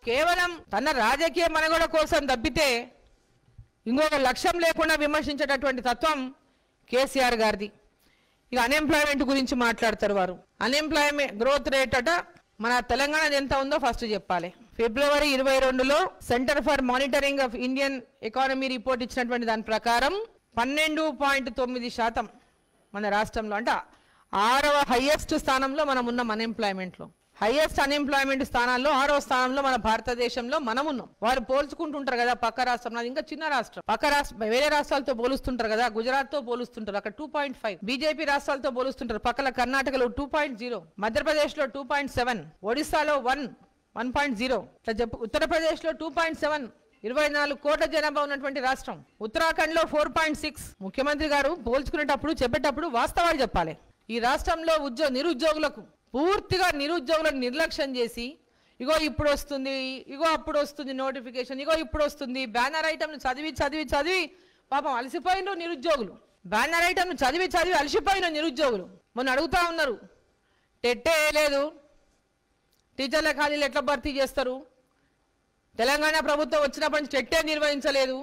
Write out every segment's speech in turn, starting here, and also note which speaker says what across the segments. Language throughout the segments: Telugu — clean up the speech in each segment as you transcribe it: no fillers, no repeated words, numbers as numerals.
Speaker 1: కేవలం తన రాజకీయ మనుగడ కోసం తప్పితే ఇంకొక లక్ష్యం లేకుండా విమర్శించేటటువంటి తత్వం కేసీఆర్ గారిది. ఇక అన్ఎంప్లాయ్మెంట్ గురించి మాట్లాడతారు వారు. అన్ఎంప్లాయ్మెంట్ గ్రోత్ రేట్ అట మన తెలంగాణ ఎంత ఉందో ఫస్ట్ చెప్పాలి. ఫిబ్రవరి 22లో centre for monitoring of Indian economy report ఇచ్చినటువంటి దాని ప్రకారం 12.9% మన రాష్ట్రంలో, అంటే 6వ హైయెస్ట్ స్థానంలో మనం ఉన్నాం. అన్ఎంప్లాయ్మెంట్లో హైయెస్ట్ అన్ఎంప్లాయ్మెంట్ స్థానాల్లో 6వ స్థానంలో మన భారతదేశంలో మనం ఉన్నాం. వారు పోల్చుకుంటుంటారు కదా పక్క రాష్ట్రం, అది ఇంకా చిన్న రాష్ట్రం, పక్క రాష్ట్రం వేరే రాష్ట్రాలతో పోలుస్తుంటారు కదా, గుజరాత్తో పోలుస్తుంటారు అక్కడ 2.5, బీజేపీ రాష్ట్రాలతో పోలుస్తుంటారు పక్కల కర్ణాటకలో 2.0, మధ్యప్రదేశ్లో 2.7, ఒడిశాలో 1.0, ఉత్తరప్రదేశ్లో 2.7, 24 కోట్ల జనాభా ఉన్నటువంటి రాష్ట్రం. ఉత్తరాఖండ్ లో 4.6. ముఖ్యమంత్రి గారు పోల్చుకునేటప్పుడు చెప్పేటప్పుడు వాస్తవాలు చెప్పాలి. ఈ రాష్ట్రంలో నిరుద్యోగులకు పూర్తిగా నిరుద్యోగులను నిర్లక్ష్యం చేసి ఇగో ఇప్పుడు వస్తుంది, ఇగో అప్పుడు వస్తుంది నోటిఫికేషన్, ఇగో ఇప్పుడు వస్తుంది, బ్యానర్ ఐటమ్ చదివి చదివి చదివి పాపం అలసిపోయిన నిరుద్యోగులు, బ్యానర్ ఐటమ్ చదివి చదివి అలసిపోయిన నిరుద్యోగులు మొన్న అడుగుతా ఉన్నారు, టెట్టే లేదు, టీచర్ల ఖాళీలు ఎట్లా భర్తీ చేస్తారు, తెలంగాణ ప్రభుత్వం వచ్చినప్పటి నుంచి టెట్టే నిర్వహించలేదు,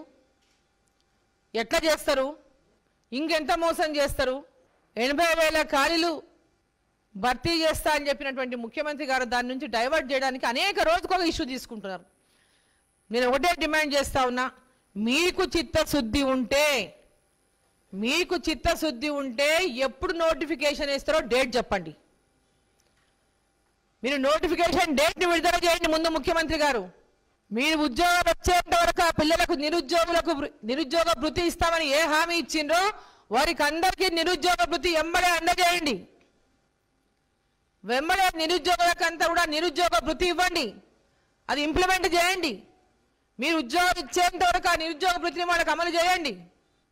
Speaker 1: ఎట్లా చేస్తారు, ఇంకెంత మోసం చేస్తారు, 80,000 ఖాళీలు భర్తీ చేస్తా అని చెప్పినటువంటి ముఖ్యమంత్రి గారు దాని నుంచి డైవర్ట్ చేయడానికి అనేక రోజుకొక ఇష్యూ తీసుకుంటున్నారు. నేను ఒకటే డిమాండ్ చేస్తా ఉన్నా, మీకు చిత్తశుద్ధి ఉంటే ఎప్పుడు నోటిఫికేషన్ వేస్తారో డేట్ చెప్పండి. మీరు నోటిఫికేషన్ డేట్ని విడుదల చేయండి ముందు ముఖ్యమంత్రి గారు. మీరు ఉద్యోగం వచ్చేంత వరకు ఆ పిల్లలకు నిరుద్యోగ భృతి ఇస్తామని ఏ హామీ ఇచ్చిండ్రో వారికి అందరికీ నిరుద్యోగ భృతి వెంబడే అందజేయండి. వెంబడే నిరుద్యోగులకంతా కూడా నిరుద్యోగ భృతి ఇవ్వండి, అది ఇంప్లిమెంట్ చేయండి. మీరు ఉద్యోగం ఇచ్చేంత వరకు ఆ నిరుద్యోగ భృతిని వాళ్ళకి అమలు చేయండి.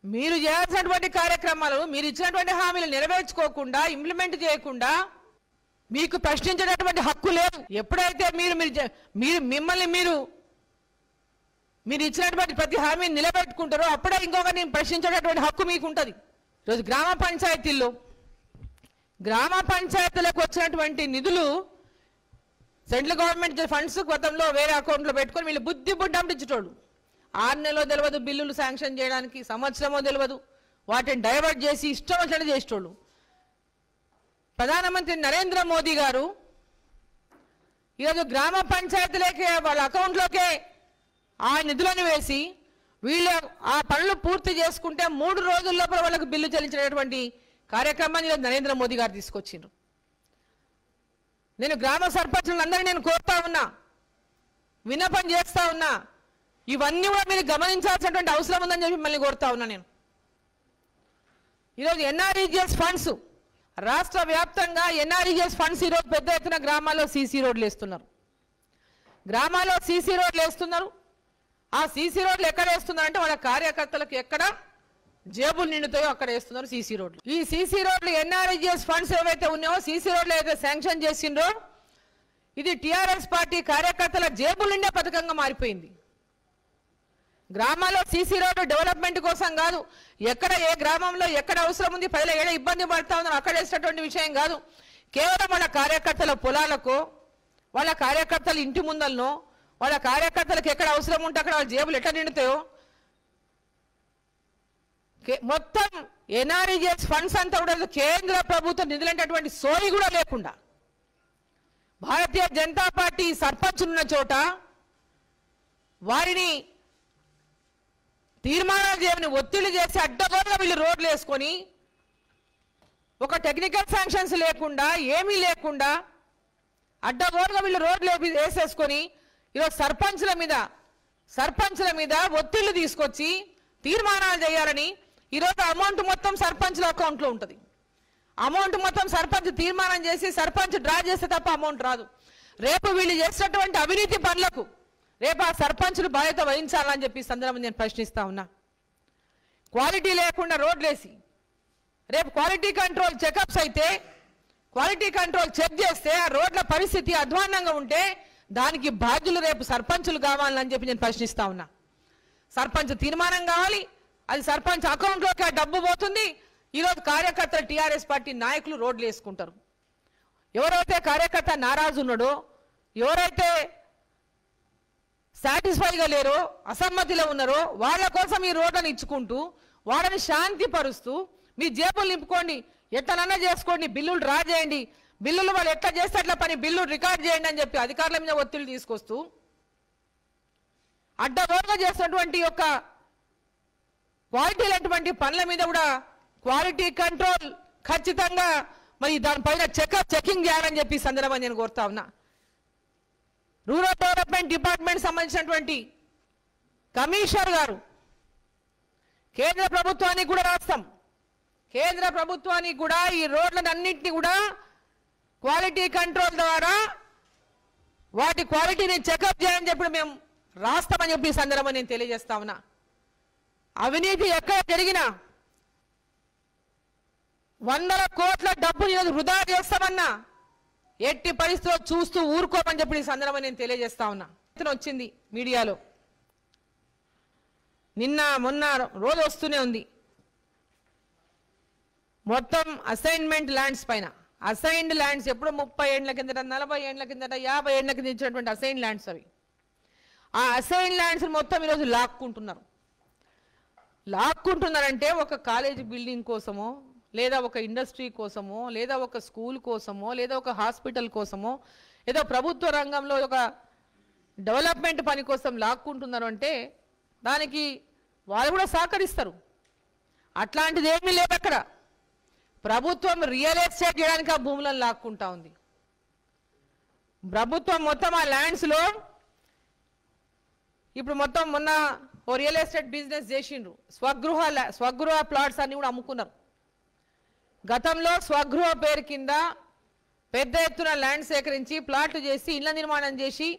Speaker 1: మీరు చేయాల్సినటువంటి కార్యక్రమాలు, మీరు ఇచ్చినటువంటి హామీలు నెరవేర్చుకోకుండా ఇంప్లిమెంట్ చేయకుండా మీకు ప్రశ్నించేటటువంటి హక్కు లేదు. ఎప్పుడైతే మీరు ఇచ్చినటువంటి ప్రతి హామీని నిలబెట్టుకుంటారో అప్పుడే ఇంకొకరిని ప్రశ్నించేటటువంటి హక్కు మీకు ఉంటుంది. ఈరోజు గ్రామ పంచాయతీలకు వచ్చినటువంటి నిధులు సెంట్రల్ గవర్నమెంట్ ఫండ్స్ గతంలో వేరే అకౌంట్లో పెట్టుకొని వీళ్ళు బుద్ధి అంటించేటోళ్ళు. 6 నెలలో తెలియదు బిల్లులు శాంక్షన్ చేయడానికి, సంవత్సరమో తెలియదు, వాటిని డైవర్ట్ చేసి ఇష్టం వచ్చినట్టు చేసేటోళ్ళు. ప్రధానమంత్రి నరేంద్ర మోదీ గారు ఈరోజు గ్రామ పంచాయతీలకే వాళ్ళ అకౌంట్లోకే ఆ నిధులను వేసి వీళ్ళు ఆ పనులు పూర్తి చేసుకుంటే 3 రోజుల లోపల వాళ్ళకు బిల్లు చెల్లించేటటువంటి కార్యక్రమాన్ని నరేంద్ర మోదీ గారు తీసుకొచ్చిండ్రు. నేను గ్రామ సర్పంచులందరినీ నేను కోరుతా ఉన్నా, విన్నపం చేస్తా ఉన్నా, ఇవన్నీ కూడా మీరు గమనించాల్సినటువంటి అవసరం ఉందని చెప్పి మళ్ళీ కోరుతా ఉన్నా. నేను ఈరోజు ఎన్ఆర్ఈజిఎస్ ఫండ్స్ రాష్ట్ర వ్యాప్తంగా ఎన్ఆర్ఈజిఎస్ ఫండ్స్ ఈరోజు పెద్ద ఎత్తున గ్రామాల్లో సీసీ రోడ్లు వేస్తున్నారు. ఆ సీసీ రోడ్లు ఎక్కడ వేస్తున్నారంటే వాళ్ళ కార్యకర్తలకు ఎక్కడ జేబులు నిండుతాయో అక్కడ వేస్తున్నారు సీసీ రోడ్లు. ఈ సీసీ రోడ్లు ఎన్ఆర్ఈజిఎస్ ఫండ్స్ ఏవైతే ఉన్నాయో సీసీ రోడ్లు ఏదైతే శాంక్షన్ చేసిండ్రో ఇది టీఆర్ఎస్ పార్టీ కార్యకర్తల జేబులు నిండే పథకంగా మారిపోయింది. గ్రామాల్లో సీసీ రోడ్డు డెవలప్మెంట్ కోసం కాదు, ఎక్కడ ఏ గ్రామంలో ఎక్కడ అవసరం ఉంది, ప్రజలు ఏడ ఇబ్బంది పడతా ఉన్నారు అక్కడ వేసేటటువంటి విషయం కాదు. కేవలం వాళ్ళ కార్యకర్తల పొలాలకు, వాళ్ళ కార్యకర్తల ఇంటి ముందలను, వాళ్ళ కార్యకర్తలకు ఎక్కడ అవసరం ఉంటే అక్కడ వాళ్ళ జేబులు ఎట్లా నిండుతాయో మొత్తం ఎన్ఆర్ఈజిఎస్ ఫండ్స్ అంతా కూడా కేంద్ర ప్రభుత్వం నిధులైనటువంటి సోయి కూడా లేకుండా భారతీయ జనతా పార్టీ సర్పంచులు ఉన్న చోట వారిని తీర్మానాలు చేయని ఒత్తిడి చేసి అడ్డగోలుగా వీళ్ళు రోడ్లు వేసుకొని ఒక టెక్నికల్ శాంక్షన్స్ లేకుండా ఏమీ లేకుండా అడ్డగోలుగా వీళ్ళు రోడ్లు వేసేసుకొని ఈరోజు సర్పంచుల మీద ఒత్తిళ్లు తీసుకొచ్చి తీర్మానాలు చేయాలని ఈరోజు అమౌంట్ మొత్తం సర్పంచుల అకౌంట్లో ఉంటుంది. అమౌంట్ మొత్తం సర్పంచ్ తీర్మానం చేసి సర్పంచ్ డ్రా చేస్తే తప్ప అమౌంట్ రాదు. రేపు వీళ్ళు చేసినటువంటి అవినీతి పనులకు రేపు ఆ సర్పంచులు బాధ్యత వహించాలని చెప్పి సందర్భంగా నేను ప్రశ్నిస్తా ఉన్నా. క్వాలిటీ లేకుండా రోడ్లేసి రేపు క్వాలిటీ కంట్రోల్ చెకప్స్ అయితే క్వాలిటీ కంట్రోల్ చెక్ చేస్తే ఆ రోడ్ల పరిస్థితి అధ్వాన్నంగా ఉంటే దానికి బాధ్యులు రేపు సర్పంచులు కావాలని చెప్పి నేను ప్రశ్నిస్తా ఉన్నా. సర్పంచ్ తీర్మానం కావాలి, అది సర్పంచ్ అకౌంట్లోకి ఆ డబ్బు పోతుంది. ఈరోజు కార్యకర్తలు టీఆర్ఎస్ పార్టీ నాయకులు రోడ్లు వేసుకుంటారు. ఎవరైతే కార్యకర్త నారాజు ఉన్నాడో, ఎవరైతే సాటిస్ఫైగా లేరో, అసమ్మతిలో ఉన్నారో వాళ్ళ కోసం ఈ రోడ్లను ఇచ్చుకుంటూ వాళ్ళని శాంతిపరుస్తూ మీ జేబులు నింపుకోండి, ఎట్లనన్నా చేసుకోండి, బిల్లులు డ్రా చేయండి, బిల్లులు వాళ్ళు ఎట్లా చేస్తే అట్లా పని బిల్లు రికార్డ్ చేయండి అని చెప్పి అధికారుల మీద ఒత్తిడి తీసుకొస్తూ అడ్డగోలుగా చేస్తున్నటువంటి యొక్క క్వాలిటీ లేనటువంటి పనుల మీద కూడా క్వాలిటీ కంట్రోల్ ఖచ్చితంగా మరి దానిపైన చెకింగ్ చేయాలని చెప్పి సందర్భంగా నేను కోరుతా ఉన్నా. రూరల్ డెవలప్మెంట్ డిపార్ట్మెంట్ సంబంధించినటువంటి కమిషనర్ గారు కేంద్ర ప్రభుత్వానికి కూడా రాస్తాం, కేంద్ర ప్రభుత్వానికి కూడా ఈ రోడ్లన్నింటినీ కూడా క్వాలిటీ కంట్రోల్ ద్వారా వాటి క్వాలిటీని చెకప్ చేయాలని చెప్పి మేము రాస్తామని చెప్పి ఈ సందర్భంగా నేను తెలియజేస్తా ఉన్నా. అవినీతి ఎక్కడ జరిగినా వందల కోట్ల డబ్బులు ఈరోజు వృధా చేస్తామన్నా ఎట్టి పరిస్థితుల్లో చూస్తూ ఊరుకోమని చెప్పి ఈ సందర్భంగా నేను తెలియజేస్తా ఉన్నా. వచ్చింది మీడియాలో నిన్న మొన్న రోజు వస్తూనే ఉంది, మొత్తం అసైన్మెంట్ ల్యాండ్స్ పైన. అసైన్డ్ ల్యాండ్స్ ఎప్పుడు 30 ఏళ్ల కిందట, 40 ఏళ్ల కిందట, 50 ఏళ్ల కింద ఇచ్చినటువంటి అసైన్ ల్యాండ్స్ అవి. ఆ అసైన్ ల్యాండ్స్ మొత్తం ఈరోజు లాక్కుంటున్నారంటే ఒక కాలేజ్ బిల్డింగ్ కోసమో, లేదా ఒక ఇండస్ట్రీ కోసమో, లేదా ఒక స్కూల్ కోసమో, లేదా ఒక హాస్పిటల్ కోసమో, ఏదో ప్రభుత్వ రంగంలో ఒక డెవలప్మెంట్ పని కోసం లాక్కుంటున్నారు అంటే దానికి వాళ్ళు కూడా సహకరిస్తారు. అట్లాంటిది ఏమీ లేదు అక్కడ. ప్రభుత్వం రియల్ ఎస్టేట్ చేయడానికి ఆ భూములను లాక్కుంటా ఉంది. ప్రభుత్వం మొత్తం ఆ ల్యాండ్స్లో ఇప్పుడు మొత్తం మొన్న ఓ రియల్ ఎస్టేట్ బిజినెస్ చేసిండ్రు, స్వగృహ ప్లాట్స్ అన్ని కూడా అమ్ముకున్నారు. గతంలో స్వగృహ పేరు కింద పెద్ద ఎత్తున ల్యాండ్ సేకరించి ప్లాట్లు చేసి ఇళ్ల నిర్మాణం చేసి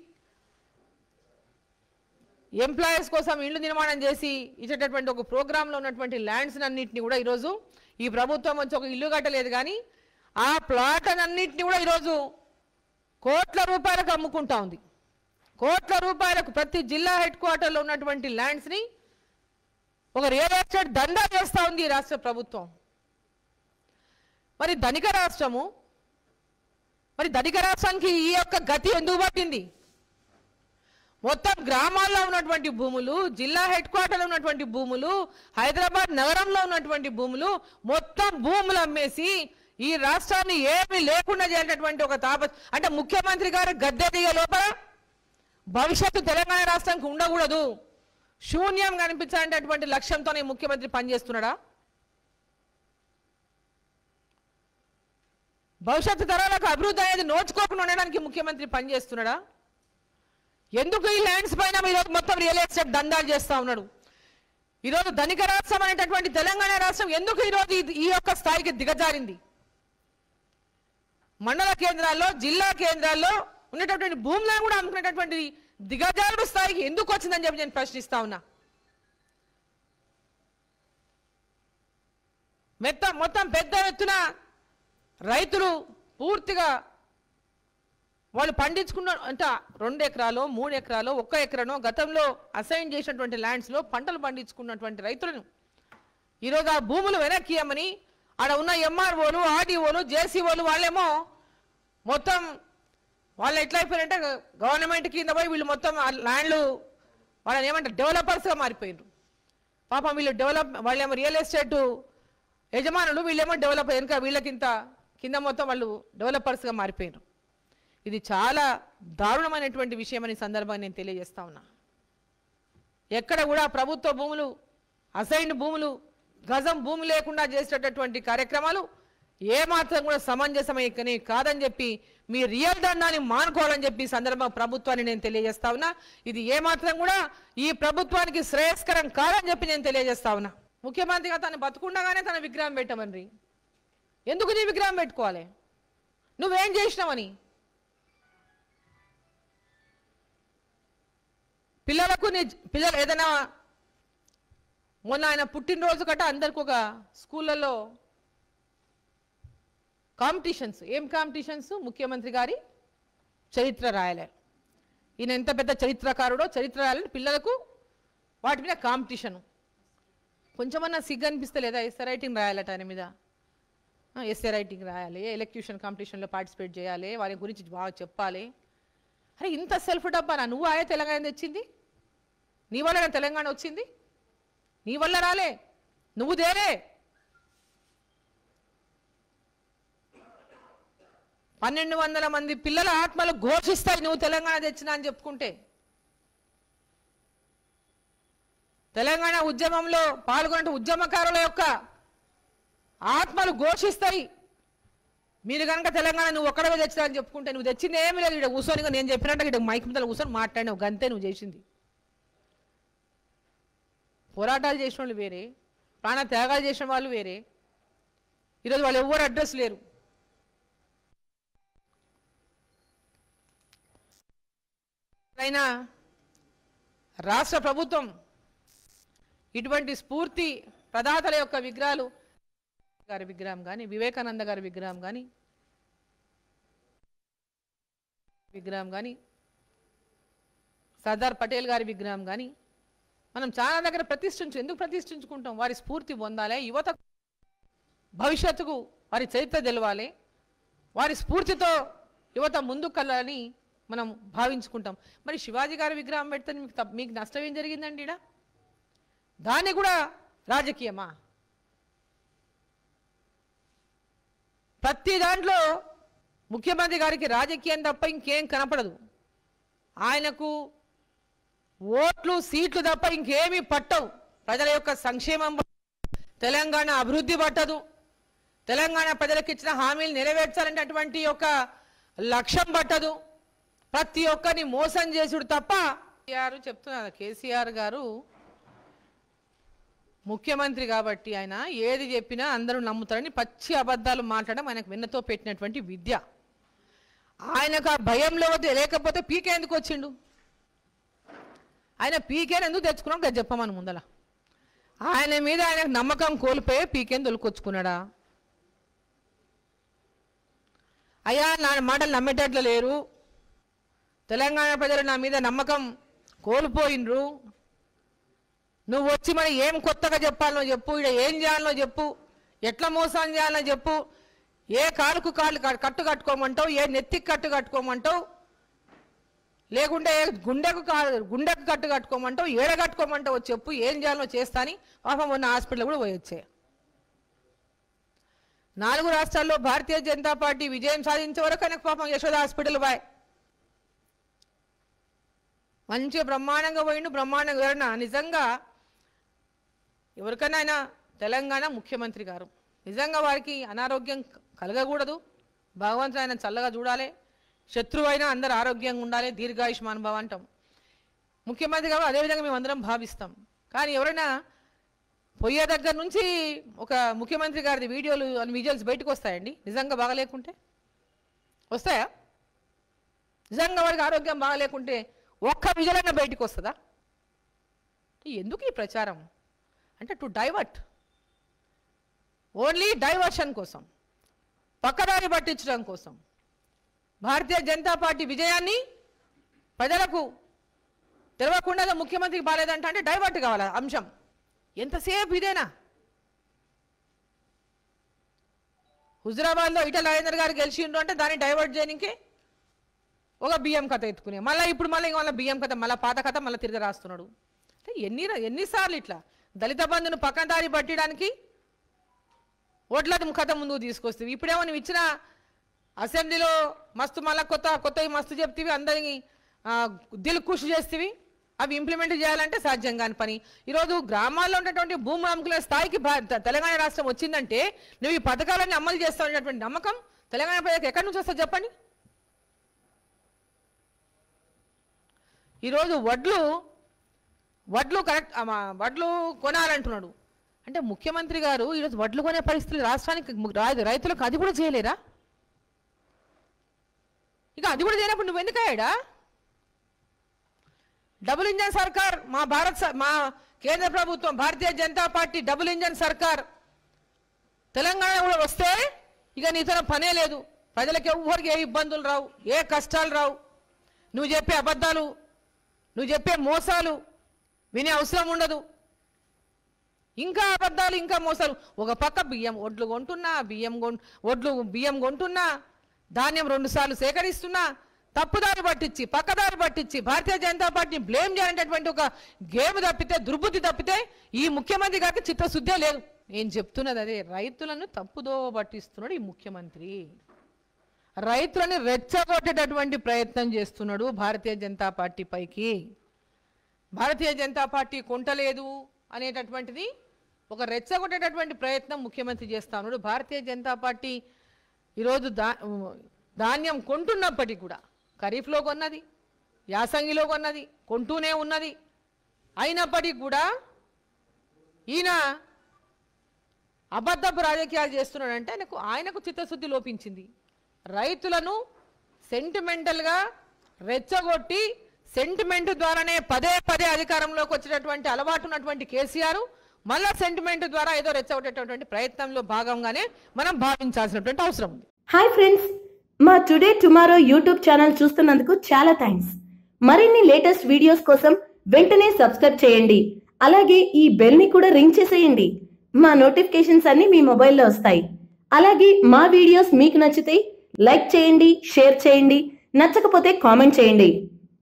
Speaker 1: ఎంప్లాయీస్ కోసం ఇళ్లు నిర్మాణం చేసి ఇచ్చేటటువంటి ఒక ప్రోగ్రాంలో ఉన్నటువంటి ల్యాండ్స్ అన్నింటినీ కూడా ఈరోజు ఈ ప్రభుత్వం వచ్చి ఒక ఇల్లు కట్టలేదు, కానీ ఆ ప్లాట్ అన్నింటినీ కూడా ఈరోజు కోట్ల రూపాయలకు అమ్ముకుంటా ఉంది. కోట్ల రూపాయలకు ప్రతి జిల్లా హెడ్ క్వార్టర్లో ఉన్నటువంటి ల్యాండ్స్ని ఒక రియల్ ఎస్టేట్ దందా చేస్తూ ఉంది ఈ రాష్ట్ర ప్రభుత్వం. మరి ధనిక రాష్ట్రానికి ఈ యొక్క గతి ఎందుకు పట్టింది? మొత్తం గ్రామాల్లో ఉన్నటువంటి భూములు, జిల్లా హెడ్ క్వార్టర్లో ఉన్నటువంటి భూములు, హైదరాబాద్ నగరంలో ఉన్నటువంటి భూములు, మొత్తం భూములు అమ్మేసి ఈ రాష్ట్రాన్ని ఏమీ లేకుండా చేసినటువంటి ఒక అంటే ముఖ్యమంత్రి గారు గద్దె దిగే లోపల భవిష్యత్తు తెలంగాణ రాష్ట్రానికి ఉండకూడదు, శూన్యం కనిపించాలనేటువంటి లక్ష్యంతోనే ముఖ్యమంత్రి పనిచేస్తున్నాడా? భవిష్యత్తు తరాలకు అభివృద్ధి అనేది నోచుకోకుండా ఉండడానికి ముఖ్యమంత్రి పనిచేస్తున్నాడా? ఎందుకు ఈ ల్యాండ్స్ పైన ఈరోజు మొత్తం రియల్ ఎస్టేట్ దందాలు చేస్తూ ఉన్నాడు? ఈరోజు ధనిక రాష్ట్రం అనేటటువంటి తెలంగాణ రాష్ట్రం ఎందుకు ఈరోజు ఈ యొక్క స్థాయికి దిగజారింది? మండల కేంద్రాల్లో, జిల్లా కేంద్రాల్లో ఉన్నటువంటి భూములను కూడా అమ్ముకునేటటువంటి దిగజారుడు స్థాయికి ఎందుకు వచ్చిందని చెప్పి నేను ప్రశ్నిస్తా ఉన్నా. మొత్తం పెద్ద ఎత్తున రైతులు పూర్తిగా వాళ్ళు పండించుకున్న అంటే 2 ఎకరాలు, 3 ఎకరాలు, 1 ఎకరానో గతంలో అసైన్ చేసినటువంటి ల్యాండ్స్లో పంటలు పండించుకున్నటువంటి రైతులను ఈరోజు ఆ భూములు వెనక్కి ఇవ్వమని ఆడ ఉన్న ఎంఆర్ఓలు, ఆర్డీఓలు, జేసీఓలు వాళ్ళేమో మొత్తం వాళ్ళు ఎట్లయిపోయారంటే గవర్నమెంట్ కింద పోయి వీళ్ళు మొత్తం ల్యాండ్లు వాళ్ళని ఏమంటారు డెవలపర్స్గా మారిపోయినారు. పాపం వీళ్ళు వాళ్ళేమో రియల్ ఎస్టేట్ యజమానులు, వీళ్ళేమో డెవలపర్ వెనుక వీళ్ళకింత కింద మొత్తం వాళ్ళు డెవలపర్స్గా మారిపోయినారు. ఇది చాలా దారుణమైనటువంటి విషయం అని సందర్భంగా నేను తెలియజేస్తా ఉన్నా. ఎక్కడ కూడా ప్రభుత్వ భూములు, అసైన్డ్ భూములు, గజం భూమి లేకుండా చేసేటటువంటి కార్యక్రమాలు ఏమాత్రం కూడా సమంజసమై కాదని చెప్పి మీ రియల్ దండాన్ని మానుకోవాలని చెప్పి సందర్భంగా ప్రభుత్వాన్ని నేను తెలియజేస్తా ఉన్నా. ఇది ఏమాత్రం కూడా ఈ ప్రభుత్వానికి శ్రేయస్కరం కాదని చెప్పి నేను తెలియజేస్తా ఉన్నా. ముఖ్యమంత్రిగా తను బతుకుండగానే తన విగ్రహం పెట్టమని, ఎందుకు నీ విగ్రహం పెట్టుకోవాలి? నువ్వేం చేసినావని? పిల్లలు ఏదైనా మొన్న ఆయన పుట్టినరోజు కట్ట అందరికి ఒక స్కూళ్ళల్లో కాంపిటీషన్స్. ఏం కాంపిటీషన్స్? ముఖ్యమంత్రి గారి చరిత్ర రాయాలి. ఈయన ఎంత పెద్ద చరిత్రకారుడో చరిత్ర రాయాలని పిల్లలకు వాటి మీద కాంపిటీషను. కొంచెమన్నా సిగ్గు అనిపిస్తలేదా? ఎస్ఏ రైటింగ్ రాయాలట ఆయన మీద. ఎస్ఏ రైటింగ్ రాయాలి, ఎలక్యూషన్ కాంపిటీషన్లో పార్టిసిపేట్ చేయాలి, వారి గురించి బాగా చెప్పాలి. అరే ఇంత సెల్ఫ్ డబ్బానా? నువ్వు ఆయా తెలంగాణ తెచ్చింది? నీ వల్ల తెలంగాణ వచ్చింది? నీ వల్ల రాలే, నువ్వు దేరే. 1200 మంది పిల్లల ఆత్మలు ఘోషిస్తాయి నువ్వు తెలంగాణ తెచ్చినా అని చెప్పుకుంటే. తెలంగాణ ఉద్యమంలో పాల్గొన్న ఉద్యమకారుల యొక్క ఆత్మలు ఘోషిస్తాయి మీరు కనుక తెలంగాణ నువ్వు ఒక్కడవే తెచ్చినా అని చెప్పుకుంటే. నువ్వు తెచ్చింది ఏమీ లేదు. ఇక్కడ కూర్చొని నేను చెప్పినట్టు ఇక్కడ మైక్ మీద కూర్చొని మాట్లాడినావు, గంతే నువ్వు చేసింది. పోరాటాలు చేసిన వాళ్ళు వేరే, ప్రాణ త్యాగాలు చేసిన వాళ్ళు వేరే. ఈరోజు వాళ్ళు ఎవ్వరు అడ్రస్ లేరు. అయినా రాష్ట్ర ప్రభుత్వం ఇటువంటి స్ఫూర్తి ప్రదాతల యొక్క విగ్రహాలు, గారి విగ్రహం కానీ, వివేకానంద గారి విగ్రహం కానీ, సర్దార్ పటేల్ గారి విగ్రహం కానీ మనం చాలా దగ్గర ఎందుకు ప్రతిష్ఠించుకుంటాం? వారి స్ఫూర్తి పొందాలి, యువత భవిష్యత్తుకు వారి చరిత్ర తెలవాలి, వారి స్ఫూర్తితో యువత ముందుకు కళ్ళని మనం భావించుకుంటాం. మరి శివాజీ గారి విగ్రహం పెడితే మీకు నష్టం ఏం జరిగిందండి? ఈడ దాన్ని కూడా రాజకీయమా? ప్రతి దాంట్లో ముఖ్యమంత్రి గారికి రాజకీయం తప్ప ఇంకేం కనపడదు. ఆయనకు ఓట్లు సీట్లు తప్ప ఇంకేమీ పట్టవు. ప్రజల యొక్క సంక్షేమం, తెలంగాణ అభివృద్ధి పట్టదు. తెలంగాణ ప్రజలకు ఇచ్చిన హామీలు నెరవేర్చాలనేటువంటి యొక్క లక్ష్యం పట్టదు. ప్రతి ఒక్కరిని మోసం చేసుడు తప్ప. చెప్తున్నారు కేసీఆర్ గారు ముఖ్యమంత్రి కాబట్టి ఆయన ఏది చెప్పినా అందరూ నమ్ముతారని పచ్చి అబద్ధాలు మాట్లాడడం ఆయనకు వెన్నతో పెట్టినటువంటి విద్య. ఆయనకు ఆ భయంలో లేకపోతే పీకే ఎందుకు వచ్చిండు? ఆయన పీకేని ఎందుకు తెచ్చుకున్నాం కదా చెప్పమని ముందల. ఆయన మీద ఆయనకు నమ్మకం కోల్పోయి పీకేని తొలుకొచ్చుకున్నాడా? అయ్యా నా మాటలు నమ్మేటట్లు లేరు, తెలంగాణ ప్రజలు నా మీద నమ్మకం కోల్పోయినరు, నువ్వు వచ్చి మరి ఏం కొత్తగా చెప్పాలనో చెప్పు, ఇక్కడ ఏం చేయాలనో చెప్పు, ఎట్లా మోసం చేయాలనో చెప్పు, ఏ కాలుకు కాళ్ళు కట్టు కట్టుకోమంటావు, ఏ నెత్తికి కట్టు కట్టుకోమంటావు, లేకుంటే గుండెకు కట్టు కట్టుకోమంటావు, ఏడ కట్టుకోమంటావు చెప్పు, ఏం చేయాలనో చేస్తా అని పాపం మొన్న హాస్పిటల్ కూడా పోయొచ్చే. 4 రాష్ట్రాల్లో భారతీయ జనతా పార్టీ విజయం సాధించే వరకు ఆయనకు పాపం యశోద హాస్పిటల్ బాయ్ మంచిగా బ్రహ్మాండంగా పోయిండు. బ్రహ్మాండంగా ఎవరన్నా నిజంగా ఎవరికైనా ఆయన తెలంగాణ ముఖ్యమంత్రి గారు నిజంగా వారికి అనారోగ్యం కలగకూడదు. భగవంతుడు ఆయన చల్లగా చూడాలి, శత్రువు అయినా అందరూ ఆరోగ్యంగా ఉండాలి, దీర్ఘాయుష్మాన్ భవ అంటాం. ముఖ్యమంత్రి గారు అదేవిధంగా మేము అందరం భావిస్తాం. కానీ ఎవరైనా పోయే దగ్గర నుంచి ఒక ముఖ్యమంత్రి గారిది విజువల్స్ బయటకు వస్తాయండి నిజంగా బాగలేకుంటే? వస్తాయా? నిజంగా వారికి ఆరోగ్యం బాగలేకుంటే ఒక్క విజువలైనా బయటకు వస్తుందా? ఎందుకు ఈ ప్రచారం అంటే టు డైవర్ట్, ఓన్లీ డైవర్షన్ కోసం, పక్కదారి పట్టించడం కోసం. భారతీయ జనతా పార్టీ విజయాన్ని ప్రజలకు తెలవకుండా ముఖ్యమంత్రికి బాలేదంట అంటే డైవర్ట్ కావాలా అంశం? ఎంతసేపు ఇదేనా? హుజరాబాద్లో ఈటెల రాజేందర్ గారు గెలిచిండ్రు అంటే దాన్ని డైవర్ట్ చేయడానికి ఒక బియ్యం కథ ఎత్తుకునే మళ్ళీ బియ్యం కథ, మళ్ళీ పాత కథ మళ్ళీ తిరిగి రాస్తున్నాడు. అంటే ఎన్నిసార్లు ఇట్లా దళిత బంధును పక్కన దారి పట్టడానికి ఓట్ల కథ ముందుకు తీసుకొస్తావి. ఇప్పుడేమో నువ్వు ఇచ్చిన అసెంబ్లీలో మస్తు మళ్ళీ కొత్తవి మస్తు చెప్తీవి, అందరినీ దిల్ ఖుషి చేస్తేవి, అవి ఇంప్లిమెంట్ చేయాలంటే సాధ్యం కాని పని. ఈరోజు గ్రామాల్లో ఉన్నటువంటి భూమి అమ్ముకునే స్థాయికి తెలంగాణ రాష్ట్రం వచ్చిందంటే నువ్వు ఈ పథకాలన్నీ అమలు చేస్తావనేటువంటి నమ్మకం తెలంగాణ ప్రజలకు ఎక్కడి నుంచి వస్తుంది చెప్పండి? ఈరోజు వడ్లు కరెక్ట్ వడ్లు కొనాలంటున్నాడు అంటే ముఖ్యమంత్రి గారు ఈరోజు వడ్లు కొనే పరిస్థితులు రాష్ట్రానికి రైతులకు అది కూడా చేయలేరా? ఇక అది కూడా చేయనప్పుడు నువ్వు ఎందుకయ్యాడా? డబుల్ ఇంజన్ సర్కార్ మా కేంద్ర ప్రభుత్వం Bharatiya Janata party double engine సర్కార్ తెలంగాణ కూడా వస్తే ఇక నీతో పనే లేదు. ప్రజలకు ఎవ్వరికి ఏ ఇబ్బందులు రావు, ఏ కష్టాలు రావు. నువ్వు చెప్పే అబద్ధాలు, నువ్వు చెప్పే మోసాలు వినే అవసరం ఉండదు. ఇంకా అబద్ధాలు, ఇంకా మోసాలు. ఒక పక్క ఒడ్లు కొంటున్నా, బియ్యం కొంటున్నా, ధాన్యం 2 సార్లు సేకరిస్తున్నా, తప్పుదారి పట్టించి పక్కదారి పట్టించి భారతీయ జనతా పార్టీని బ్లేమ్ చేయాలనేటువంటి ఒక గేమ్ తప్పితే, దుర్బుద్ధి తప్పితే ఈ ముఖ్యమంత్రి గారికి చిత్తశుద్ధే లేదు. నేను చెప్తున్నది అదే, రైతులను తప్పుదోవ పట్టిస్తున్నాడు ఈ ముఖ్యమంత్రి. రైతులను రెచ్చగొట్టేటటువంటి ప్రయత్నం చేస్తున్నాడు భారతీయ జనతా పార్టీ పైకి. భారతీయ జనతా పార్టీ కొంటలేదు అనేటటువంటిది ఒక రెచ్చగొట్టేటటువంటి ప్రయత్నం ముఖ్యమంత్రి చేస్తా ఉన్నాడు. భారతీయ జనతా పార్టీ ఈరోజు ధాన్యం కొంటున్నప్పటికీ కూడా ఖరీఫ్లో కొన్నది, యాసంగిలో కొన్నది, కొంటూనే ఉన్నది. అయినప్పటికీ కూడా ఈయన అబద్ధపు రాజకీయాలు చేస్తున్నాడంటే ఆయనకు చిత్తశుద్ధి లోపించింది. రైతులను సెంటిమెంటల్గా రెచ్చగొట్టి సెంటిమెంట్ ద్వారానే పదే పదే అధికారంలోకి వచ్చేటటువంటి అలవాటు ఉన్నటువంటి కేసీఆర్ మళ్ళా సెంటిమెంట్ ద్వారా ఏదో రెచ్చగొట్టేటటువంటి ప్రయత్నంలో భాగంగానే మనం భావించాల్సినటువంటి అవసరం ఉంది.
Speaker 2: హాయ్ ఫ్రెండ్స్, మా టుడే టుమారో యూట్యూబ్ ఛానల్ చూస్తున్నందుకు చాలా థ్యాంక్స్. మరిన్ని లేటెస్ట్ వీడియోస్ కోసం వెంటనే సబ్స్క్రైబ్ చేయండి. అలాగే ఈ బెల్ ని కూడా రింగ్ చేసేయండి. మా నోటిఫికేషన్స్ అన్ని మీ మొబైల్లో వస్తాయి. అలాగే మా వీడియోస్ మీకు నచ్చితే లైక్ చేయండి, షేర్ చేయండి, నచ్చకపోతే కామెంట్ చేయండి.